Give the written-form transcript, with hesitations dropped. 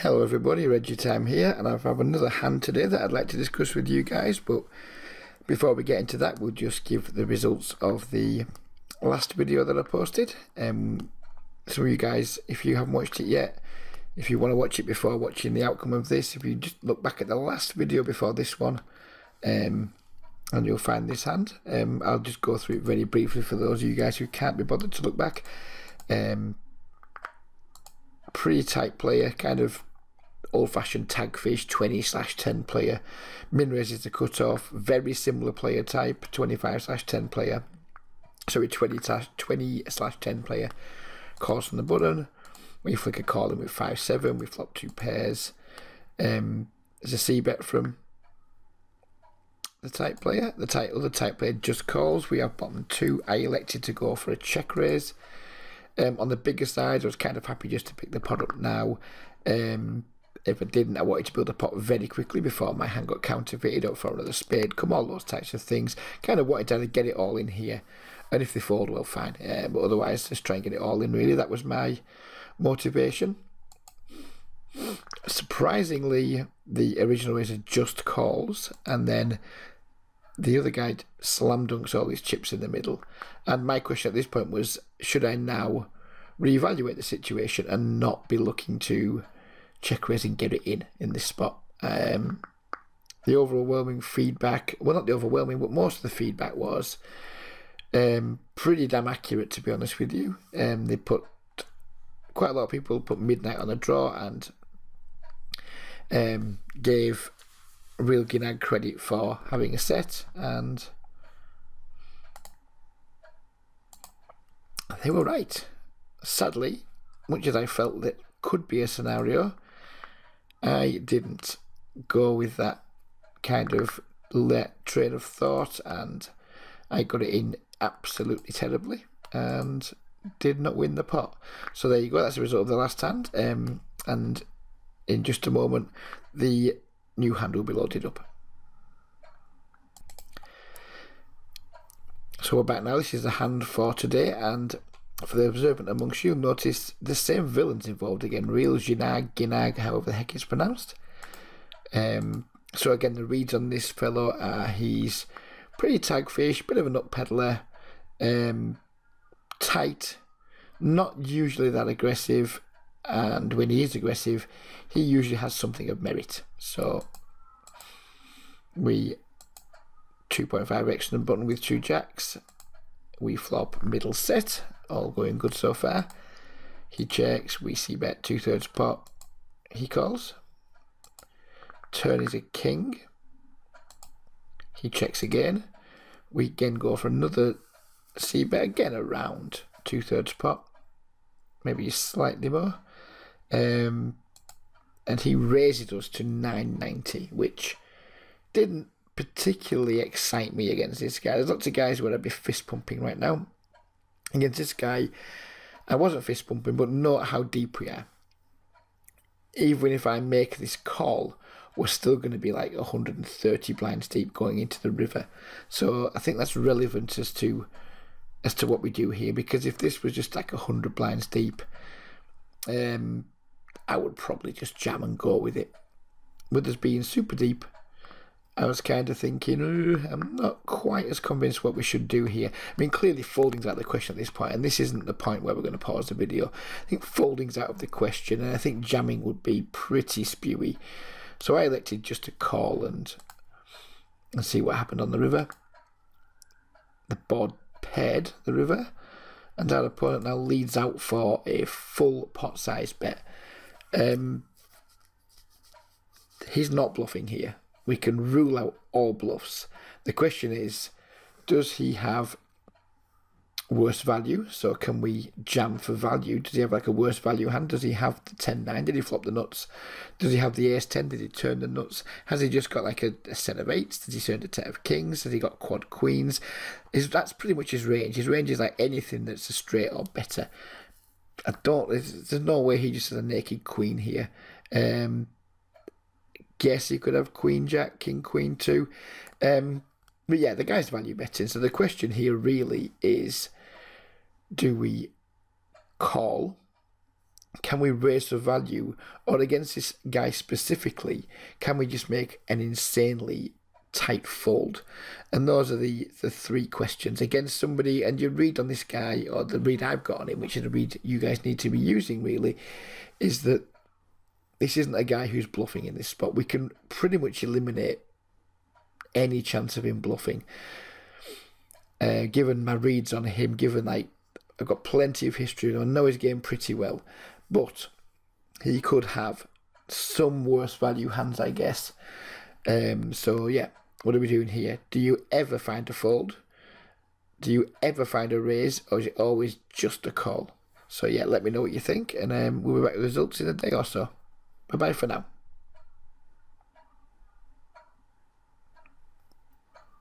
Hello everybody, Reggie Time here, and I have another hand today that I'd like to discuss with you guys. But before we get into that, we'll just give the results of the last video that I posted. Some of you guys, if you haven't watched it yet, if you want to watch it before watching the outcome of this, if you just look back at the last video before this one, and you'll find this hand. I'll just go through it very briefly for those of you guys who can't be bothered to look back. Pretty tight player, kind of old-fashioned tag fish, 20/10 player. Min raises the cut-off, very similar player type, 25/10 player. Sorry, 20/10 player. Calls from the button. We flick a call in with 5/7. We flop 2 pairs. There's a c-bet from the type player. The other type player just calls. We have bottom 2. I elected to go for a check raise. On the bigger side, I was kind of happy just to pick the pot up now. If I didn't, I wanted to build a pot very quickly before my hand got counterfeited up for another spade, come all those types of things. Kind of wanted to get it all in here, and if they fold, well, fine. But otherwise, just try and get it all in, really. That was my motivation. Surprisingly, the original raiser just calls, and then the other guy slam dunks all these chips in the middle. And my question at this point was, should I now reevaluate the situation and not be looking to check raise and get it in this spot? The overwhelming feedback, well, not the overwhelming, but most of the feedback was pretty damn accurate, to be honest with you. They put, quite a lot of people put midnight on the draw and gave Real Ginag credit for having a set, and they were right. Sadly, much as I felt that could be a scenario, I didn't go with that kind of train of thought, and I got it in absolutely terribly and did not win the pot. So there you go, that's the result of the last hand. And in just a moment, the new hand will be loaded up. So we're back now. This is the hand for today, and for the observant amongst you, notice the same villains involved again. Real Ginag, however the heck it's pronounced. So again, the reads on this fellow are he's pretty tag fish, bit of a nut peddler, tight, not usually that aggressive, and when he is aggressive, he usually has something of merit. So we 2.5x the button with 2 jacks. We flop middle set, all going good so far. He checks, we see bet 2/3 pot. He calls. Turn is a king. He checks again. We again go for another c bet, again around 2/3 pot, maybe slightly more. And he raises us to 990, which didn't particularly excite me against this guy. There's lots of guys where I'd be fist pumping right now. Against this guy, I wasn't fist pumping, but note how deep we are. Even if I make this call, we're still going to be like 130 blinds deep going into the river. So I think that's relevant as to what we do here, because if this was just like 100 blinds deep, I would probably just jam and go with it. With us being super deep, I was kind of thinking, I'm not quite as convinced what we should do here. I mean, clearly folding's out of the question at this point, and this isn't the point where we're going to pause the video. I think folding's out of the question, and I think jamming would be pretty spewy. So I elected just to call and see what happened on the river. The board paired the river, and our opponent now leads out for a full pot size bet. He's not bluffing here. We can rule out all bluffs. The question is, does he have worse value? So can we jam for value? Does he have like a worse value hand? Does he have the 10-9? Did he flop the nuts? Does he have the ace-10? Did he turn the nuts? Has he just got like a set of 8s? Does he turn a 10 of kings? Has he got quad queens? That's pretty much his range. His range is like anything that's a straight or better. There's no way he just has a naked queen here. Guess he could have queen jack, king queen too. But yeah, the guy's value betting. So the question here really is, do we call can we raise the value? Or against this guy specifically, can we just make an insanely tight fold? And those are the three questions. Against somebody, and your read on this guy, or the read I've got on him, which is the read you guys need to be using really, is that this isn't a guy who's bluffing in this spot. We can pretty much eliminate any chance of him bluffing. Given my reads on him, given like I've got plenty of history, and I know his game pretty well, but he could have some worse value hands, I guess. So yeah, what are we doing here? Do you ever find a fold? Do you ever find a raise, or is it always just a call? So yeah, let me know what you think, and we'll be back with results in a day or so. Bye bye for now.